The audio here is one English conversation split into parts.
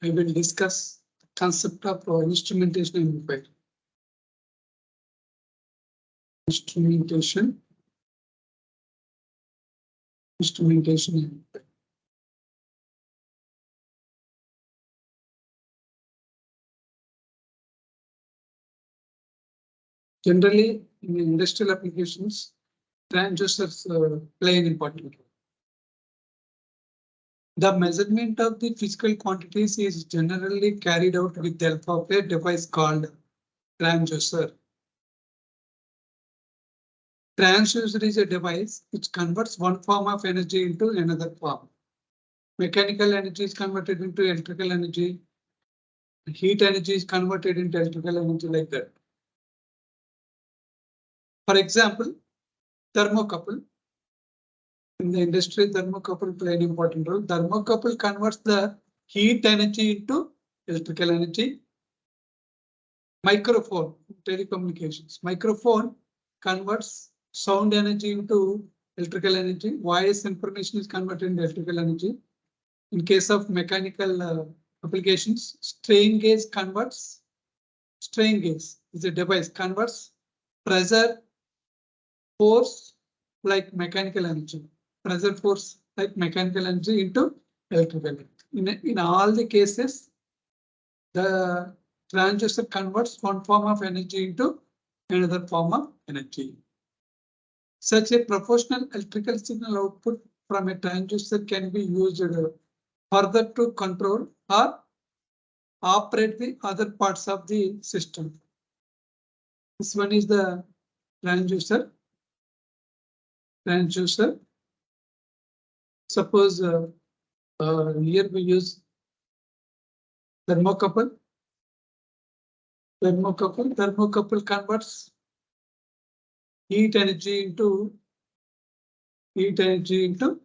I will discuss the concept of instrumentation amplifier. Instrumentation amplifier. Generally, in industrial applications, transducers play an important role. The measurement of the physical quantities is generally carried out with the help of a device called transducer. Transducer is a device which converts one form of energy into another form. Mechanical energy is converted into electrical energy. Heat energy is converted into electrical energy, like that. For example, thermocouple. In the industry, thermocouple play an important role. Thermocouple converts the heat energy into electrical energy. Microphone, telecommunications. Microphone converts sound energy into electrical energy. Voice information is converted into electrical energy. In case of mechanical applications, strain gauge converts. Strain gauge is a device converts pressure, force like mechanical energy. Pressure, force like mechanical energy into electrical energy. In all the cases, the transducer converts one form of energy into another form of energy. Such a proportional electrical signal output from a transducer can be used further to control or operate the other parts of the system. This one is the transducer. Suppose here we use thermocouple. Thermocouple converts heat energy into electrical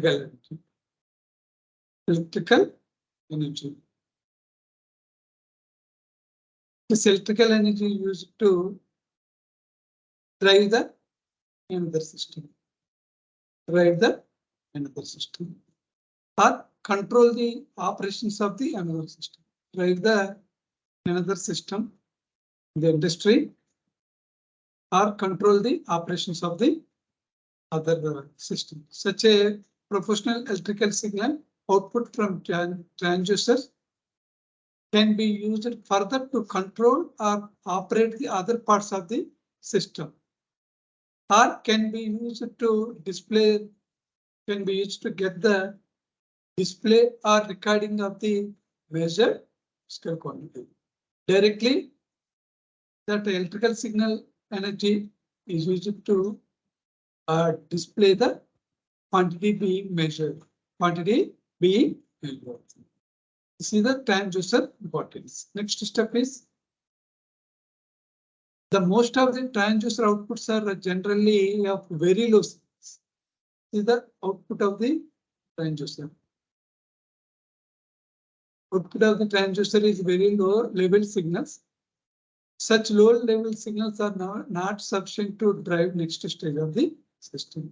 energy. This electrical energy used to drive the another system. Or control the operations of the another system. Drive the another system in the industry, or control the operations of the other system. Such a proportional electrical signal output from transducers can be used further to control or operate the other parts of the system, or can be used to display, can be used to get the display or recording of the measured physical quantity. Directly, that electrical signal energy is used to display the quantity being measured. This is the transducer importance. Next step is the most of the transducer outputs are generally of very low signals. This is the output of the transducer. Output of the transducer is very low level signals. Such low level signals are not sufficient to drive next stage of the system.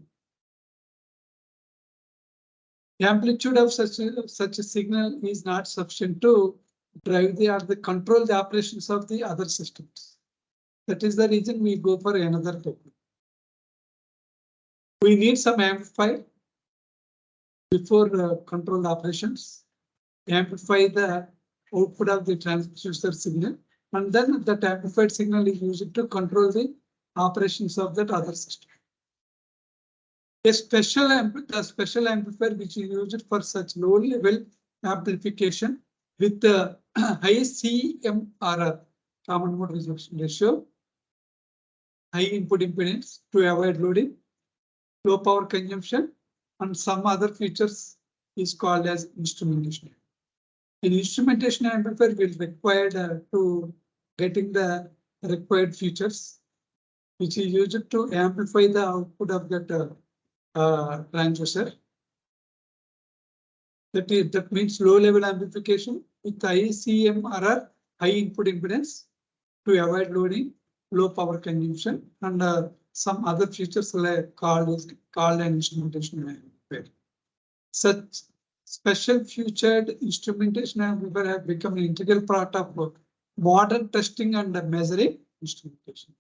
The amplitude of such a signal is not sufficient to drive the control the operations of the other systems. That is the reason we go for another technique. We need some amplifier before control operations. Amplify the output of the transducer signal, and then that amplified signal is used to control the operations of that other system. The special amplifier which is used for such low level amplification with the high CMRR, common mode rejection ratio, high input impedance to avoid loading, low power consumption, and some other features is called as instrumentation. An instrumentation amplifier will required to getting the required features, which is used to amplify the output of that transducer. That means low level amplification with high CMRR, high input impedance to avoid loading, low power consumption, and some other features called an instrumentation amplifier. special featured instrumentation amplifier have become an integral part of modern testing and measuring instrumentation.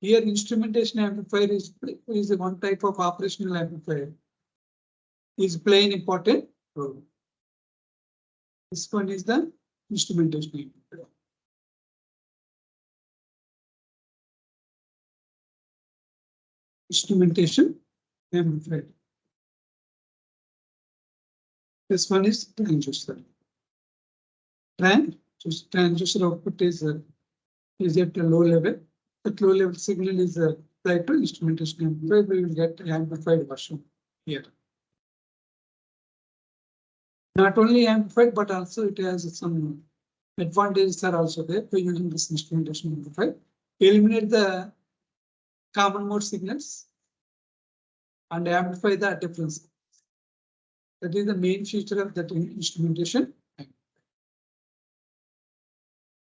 Here, instrumentation amplifier is one type of operational amplifier. Is playing important role. This one is the instrumentation amplifier. Instrumentation amplifier. This one is transducer. Transducer output is at a low level. At low level signal is applied to instrumentation amplifier. We will get amplified version here. Not only amplified, but also it has some advantages are also there by using this instrumentation amplifier. Eliminate the common mode signals and amplify the difference. That is the main feature of that instrumentation.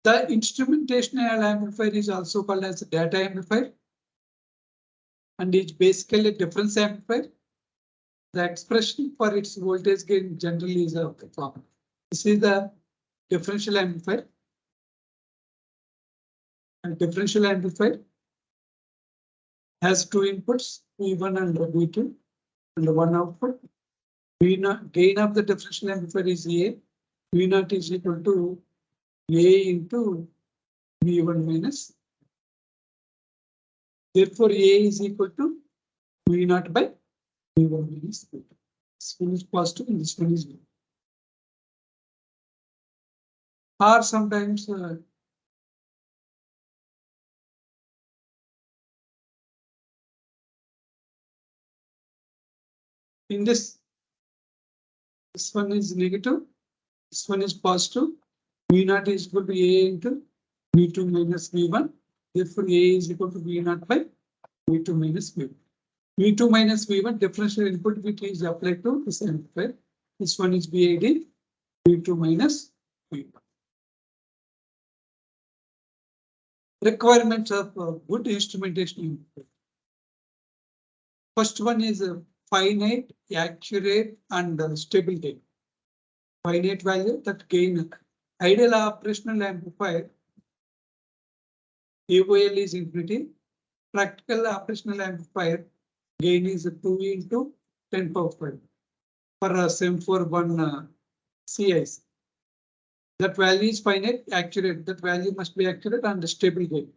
The instrumentational amplifier is also called as a data amplifier and is basically a difference amplifier. The expression for its voltage gain generally is a form. This is the differential amplifier. And differential amplifier has two inputs, V1 and V2, and one output. V0 gain of the differential amplifier is A. V0 is equal to A into V1 minus. Therefore, A is equal to V0 by V1 minus V2. This one is positive and this one is negative. Or sometimes in this one is negative, this one is positive. V0 is equal to A into V2 minus V1. Therefore, A is equal to V0 by V2 minus V1. V2 minus V1 differential input which is applied to this amplifier. This one is VAD, V2 minus V1. Requirements of good instrumentation amplifier. First one is finite, accurate, and stable gain. Finite value that gain. Ideal operational amplifier AOL is infinity. Practical operational amplifier gain is 2 into 10 power 5 for a SEM41 CIs. That value is finite, accurate. That value must be accurate and stable gain.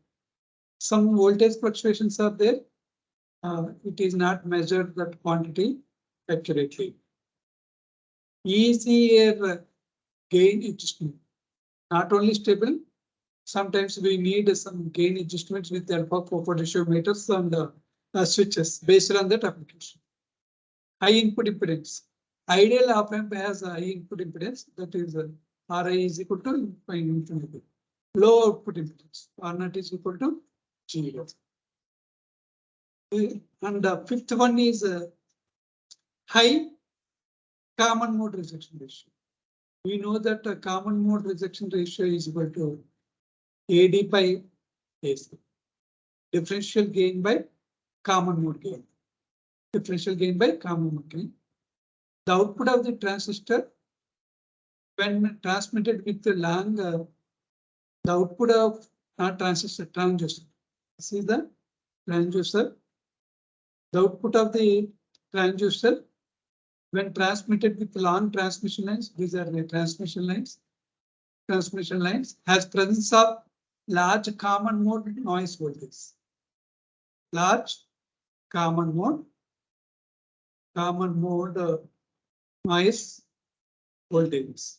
Some voltage fluctuations are there. It is not measured that quantity accurately. Easier gain adjustment. Not only stable, sometimes we need some gain adjustments with the help of potentiometers and switches based on that application. High input impedance. Ideal op amp has a high input impedance, that is Ri is equal to infinity. Low output impedance, R0 is equal to 0. And the fifth one is high common mode rejection ratio. We know that the common mode rejection ratio is equal to AD by AC. Differential gain by common mode gain. Differential gain by common mode gain. The output of the transistor, when transmitted with the long, the output of not transistor, transducer. This is the transducer. The output of the transducer, when transmitted with long transmission lines, these are the transmission lines, has presence of large common mode noise voltage. Large common mode noise voltages.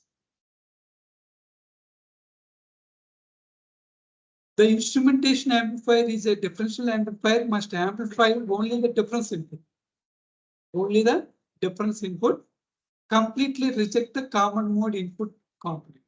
The instrumentation amplifier is a differential amplifier, must amplify only the difference input. Only the difference input, completely reject the common mode input component.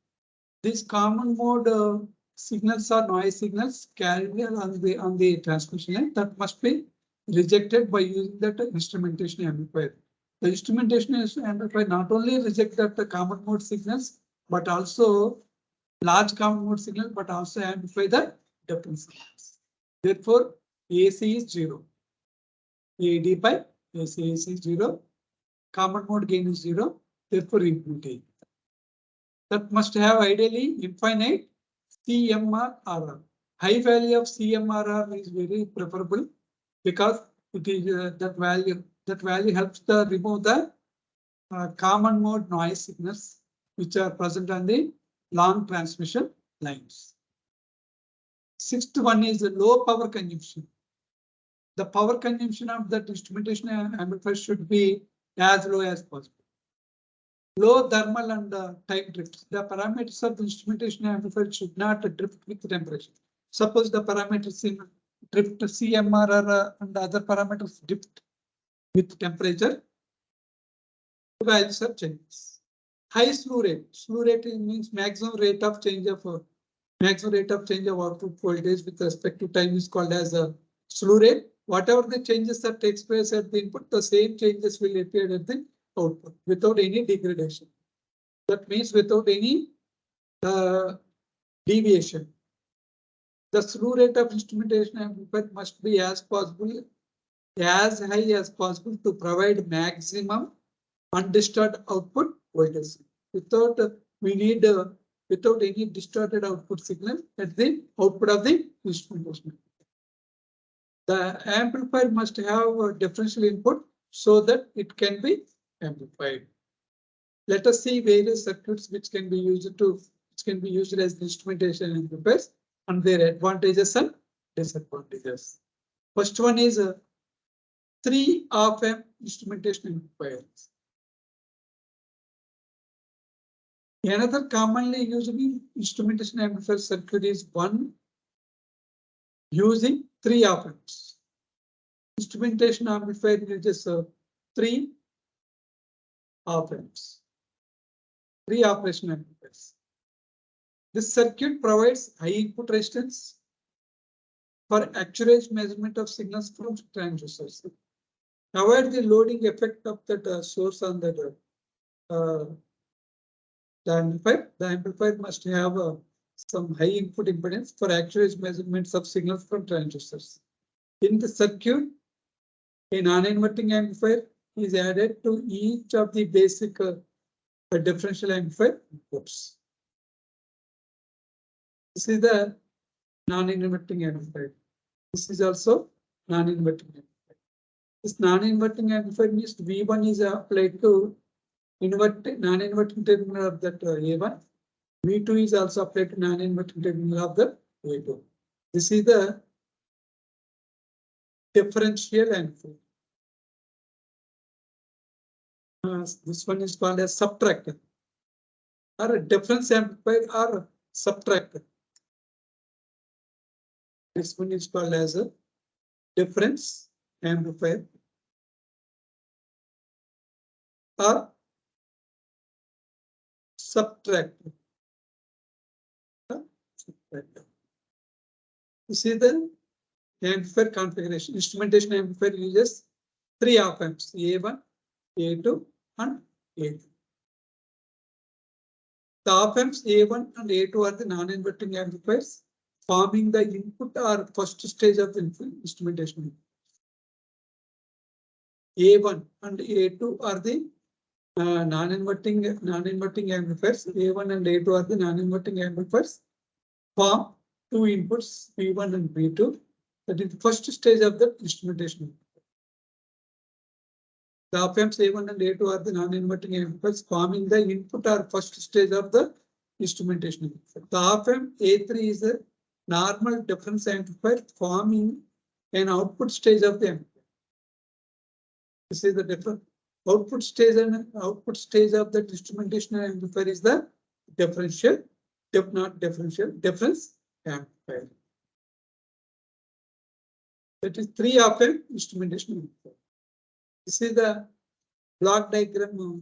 These common mode signals are noise signals carried on the transmission line that must be rejected by using that instrumentation amplifier. The instrumentation amplifier not only reject that the common mode signals, but also large common mode signal, but also amplify the difference signals. Therefore, AC is 0. AD by AC is 0. Common mode gain is 0. therefore infinity. That must have ideally infinite CMRR. High value of CMRR is very preferable because it is that value helps to remove the common mode noise signals which are present on the long transmission lines. Sixth one is the low power consumption. The power consumption of that instrumentation amplifier should be as low as possible. Low thermal and time drift. The parameters of the instrumentation amplifier should not drift with temperature. Suppose the parameters in drift CMRR and other parameters drift with temperature, the values are changes. High slew rate. Slew rate means maximum rate of change of output voltage with respect to time is called as a slew rate. Whatever the changes that takes place at the input, the same changes will appear at the output without any degradation. That means without any deviation. The slew rate of instrumentation amplifier must be as high as possible to provide maximum undistorted output voltage. Without any distorted output signal at the output of the instrumentation. The amplifier must have a differential input so that it can be amplified. Let us see various circuits which can be used as instrumentation amplifiers and their advantages and disadvantages. First one is 3 op-amp instrumentation amplifiers. Another commonly used instrumentation amplifier circuit is one using 3 op-amps. Instrumentation amplifier uses 3 op-amps, 3 operation amplifiers. This circuit provides high input resistance for accurate measurement of signals from transducers. Avoid the loading effect of that source on the amplifier. The amplifier must have some high input impedance for accurate measurements of signals from transducers. In the circuit, a non-inverting amplifier is added to each of the basic differential amplifier inputs. This is the non-inverting amplifier. This is also non-inverting amplifier. This non-inverting amplifier means V1 is applied to non-inverting terminal of that A1. V2 is also applied to non-inverting terminal of the A2. This is the differential amplifier. This one is called as subtractor or a difference amplifier or subtractor. This one is called as a difference amplifier or subtractor. This is the amplifier configuration. Instrumentation amplifier uses 3 op-amps, A1, A2 and A2. The op-amps A1 and A2 are the non-inverting amplifiers forming the input or first stage of the instrumentation. A1 and A2 are the non-inverting amplifiers. A1 and A2 are the non-inverting amplifiers form 2 inputs V1 and V2. That is the first stage of the instrumentation. The op-amps A1 and A2 are the non-inverting amplifiers forming the input or first stage of the instrumentation. The op-amp A3 is a normal difference amplifier forming an output stage of the amplifier. This is the different output stage and output stage of the instrumentation amplifier is the difference amplifier. That is 3 op-amp instrumentation amplifier. This is the block diagram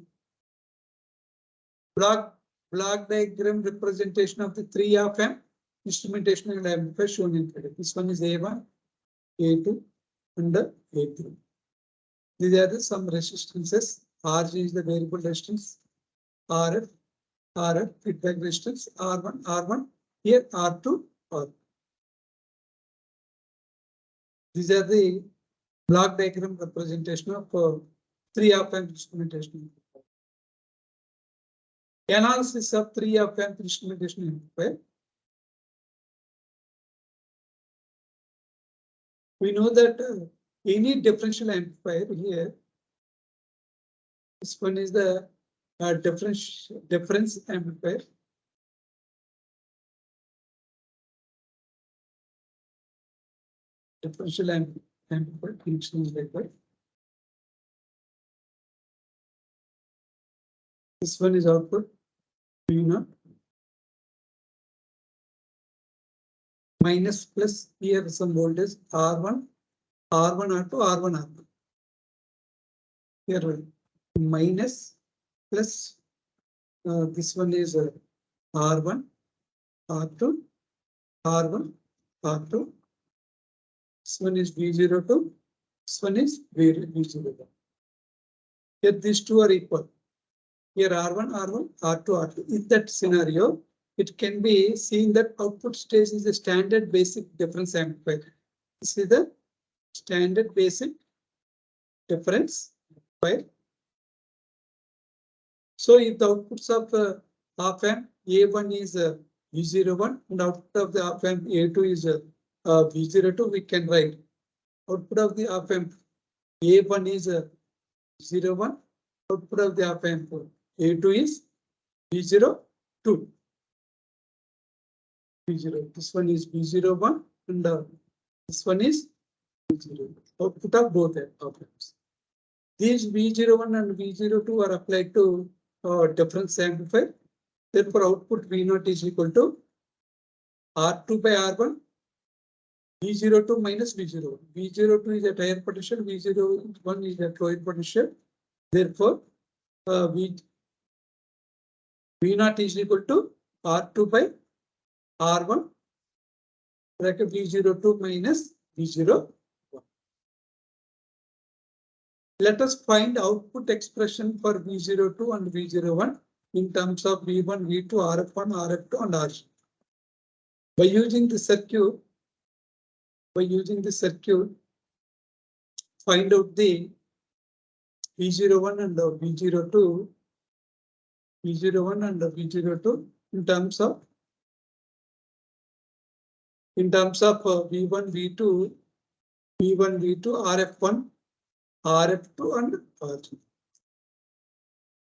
representation of the 3 op-amp instrumentation and amplifier shown in figure. This one is A1, A2, and A3. These are some resistances. RG is the variable resistance, RF feedback resistance, R1, here R2, R. These are the block diagram representation of 3 op-amp instrumentation. Analysis of 3 op-amp instrumentation amplifier. We know that any differential amplifier here, this one is the difference amplifier. Differential amplifier function is like that. This one is output V0 minus plus here some voltage R1, R1, R2, R1, R2. Here minus plus this one is R1, R2, R1, R2. This one is V02. This one is V01. Here these two are equal. Here R1, R1, R2, R2. In that scenario, it can be seen that output stage is a standard basic difference amplifier. This is the standard basic difference amplifier. So if the outputs of op-amp A1 is V01 and output of the op-amp A2 is V02, we can write output of the op-amp A1 is 01, output of the op-amp A2 is V02. V0. This one is V01 and this one is V0. Output of both op-amps. These V01 and V02 are applied to difference amplifier. Therefore, output V0 is equal to R2 by R1, V02 minus V01. V02 is at higher potential, V01 is at lower potential. Therefore, V0 is equal to R2 by R1 bracket V02 minus V01. Let us find output expression for V02 and V01 in terms of V1, V2, RF1, RF2 and RG. By using the circuit, find out the V01 and V02, V01 and V02 in terms of V1, V2, RF1, RF2 and RG.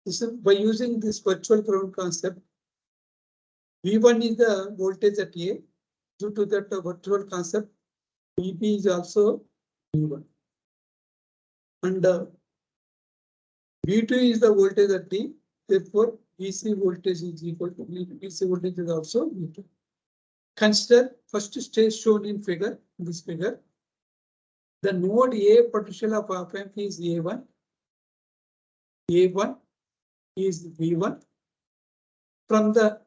This is by using this virtual ground concept. V1 is the voltage at A. Due to that virtual concept, VB is also V1. And V2 is the voltage at D. Therefore, VC voltage is equal to VC voltage is also V2. Consider first stage shown in figure. In this figure, the node A potential of op-amp is A1. A1 is V1. From the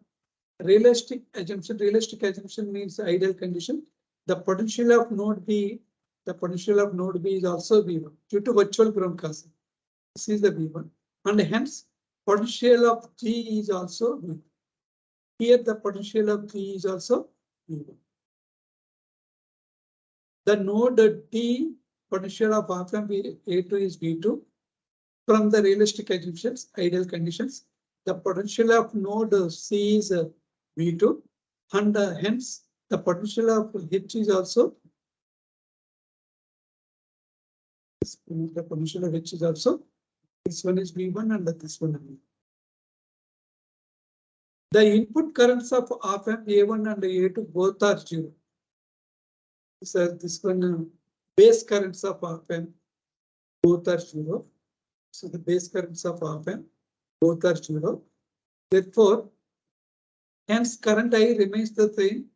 realistic assumption means ideal condition. The potential of node B is also V1 due to virtual ground concept. This is the V1, and hence potential of G is also V1. Here the potential of G is also V1. The node D potential of op-amp A2 is V2. From the realistic assumptions, ideal conditions, the potential of node C is V2, and hence the potential of H is also this one is V1 and this one is V2. The input currents of op-amp A1 and A2 both are 0. So this one base currents of op-amp both are 0. So the base currents of op-amp both are 0. Therefore, hence current I remains the same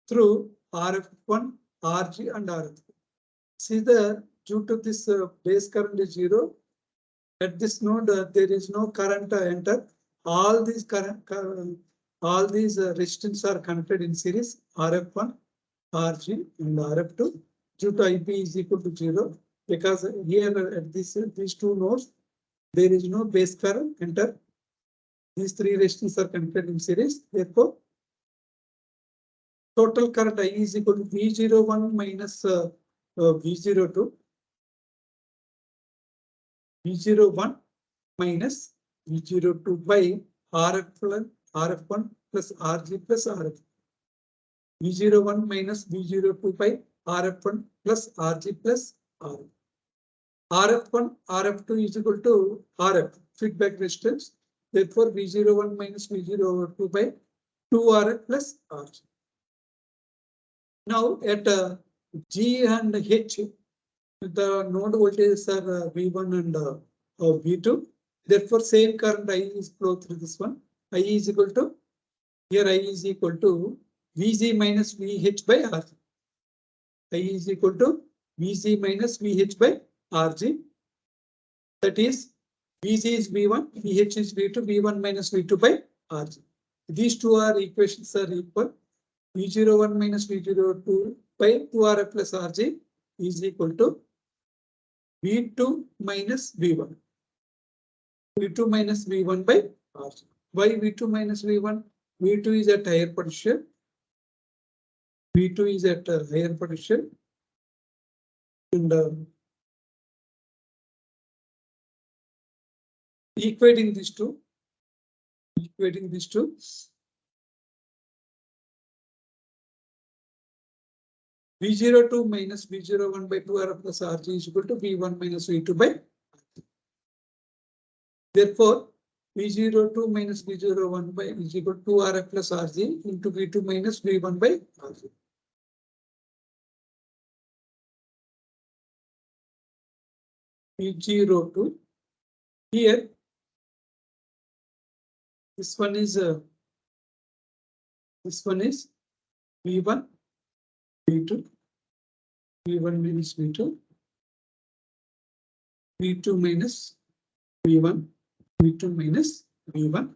through RF1, RG and RF2. See due to this base current is 0, at this node there is no current enter. All these resistance are connected in series, RF1, RG and RF2. Due to IP is equal to 0, because here at these two nodes there is no base current enter. These three resistors are connected in series. Therefore, total current I is equal to V01 minus V02. V01 minus V02 by RF1 plus RG plus RF. V01 minus V02 by RF1 plus RG plus RF. RF1, RF2 is equal to RF, feedback resistance. Therefore, V01 minus V02 by 2RF plus RG. Now, at G and H, the node voltages are V1 and V2. Therefore, same current I is flow through this one. I is equal to, here I is equal to Vg minus Vh by Rg. I is equal to Vg minus Vh by Rg. That is, Vg is V1, Vh is V2, V1 minus V2 by Rg. These two are equations are equal. V01 minus V02 by 2Rf plus Rg is equal to V2 minus V1. V2 minus V1 by Rg. Why V2 minus V1? V2 is at higher potential. V2 is at higher potential. And equating these two. V02 minus V01 by 2Rf plus Rg is equal to V1 minus V2 by Rg. Therefore, V02 minus V01 by is equal to 2Rf plus Rg into V2 minus V1 by Rg. V02 here, this one is V1, V2, V1 minus V2, V2 minus V1, V2 minus V1.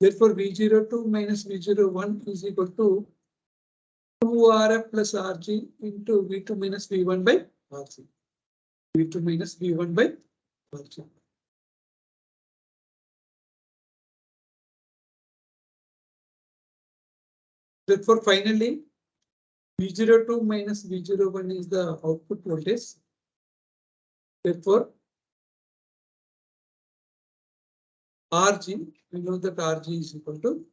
Therefore, V02 minus V01 is equal to 2Rf plus Rg into V2 minus V1 by Rg. V2 minus V1 by Rg. Therefore, finally, V02 minus V01 is the output voltage. Therefore, Rg, we know that Rg is equal to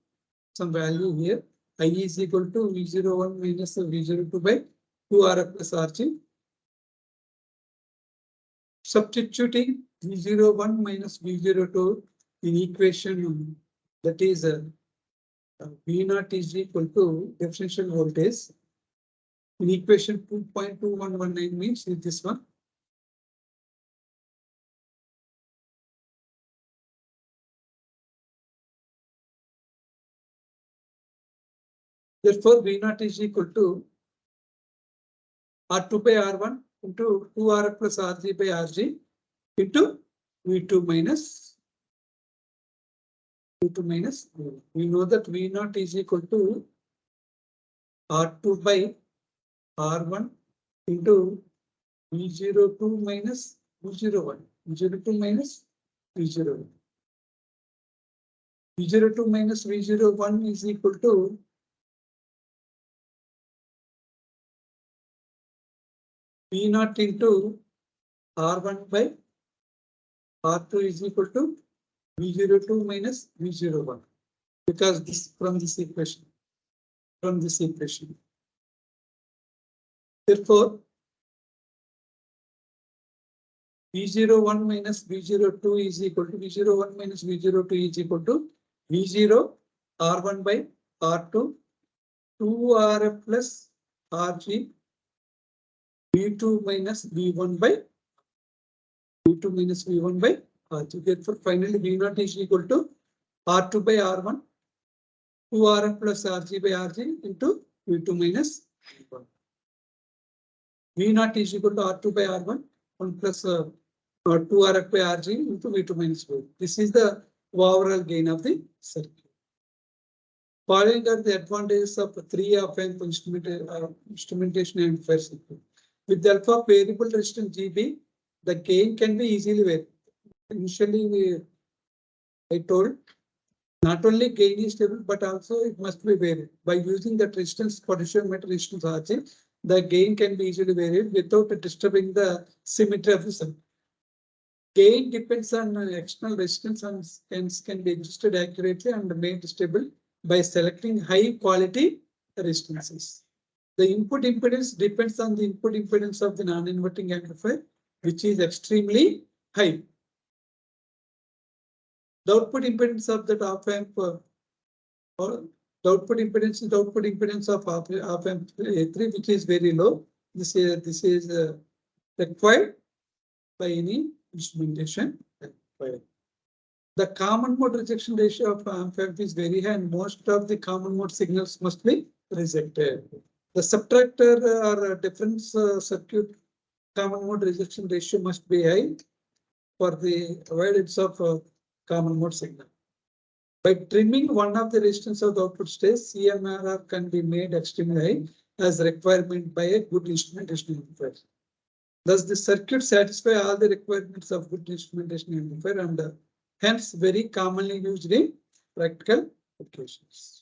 some value here. I is equal to V01 minus V02 by 2Rf plus Rg. Substituting V01 minus V02 in equation, that is V0 is equal to differential voltage. In equation 2.2119 means this one. Therefore, V0 is equal to R2 by R1 into 2Rf plus Rg by Rg into V2 minus V1. We know that V0 is equal to R2 by R1 into V02 minus V01. V02 minus V01. V02 minus V01 is equal to V0 into R1 by R2 is equal to V02 minus V01, because this from this equation. Therefore, V01 minus V02 is equal to V01 minus V02 is equal to V0 R1 by R2 2Rf plus Rg V2 minus V1 by Rg. Therefore, finally V0 is equal to R2 by R1 2Rf plus Rg by Rg into V2 minus V1. V0 is equal to R2 by R1 1 plus 2Rf by Rg into V2 minus V1. This is the overall gain of the circuit. Following are the advantages of 3-op-amp instrumentation amplifier circuit. With the help of variable resistance GB, the gain can be easily varied. Initially, I told not only gain is stable, but also it must be varied. By using the resistance potentiometer resistance RG, the gain can be easily varied without disturbing the symmetry of the circuit. Gain depends on external resistance and hence can be adjusted accurately and made stable by selecting high quality resistances. The input impedance depends on the input impedance of the non-inverting amplifier, which is extremely high. The output impedance of that op amp or the output impedance is the output impedance of op amp A3, which is very low. This is required by any instrumentation. The common mode rejection ratio of amp is very high, and most of the common mode signals must be rejected. The subtractor or difference circuit common mode rejection ratio must be high for the avoidance of common mode signal. By trimming one of the resistance of the output stage, CMRR can be made extremely high as requirement by a good instrumentation amplifier. Thus, the circuit satisfy all the requirements of good instrumentation amplifier and hence very commonly used in practical applications.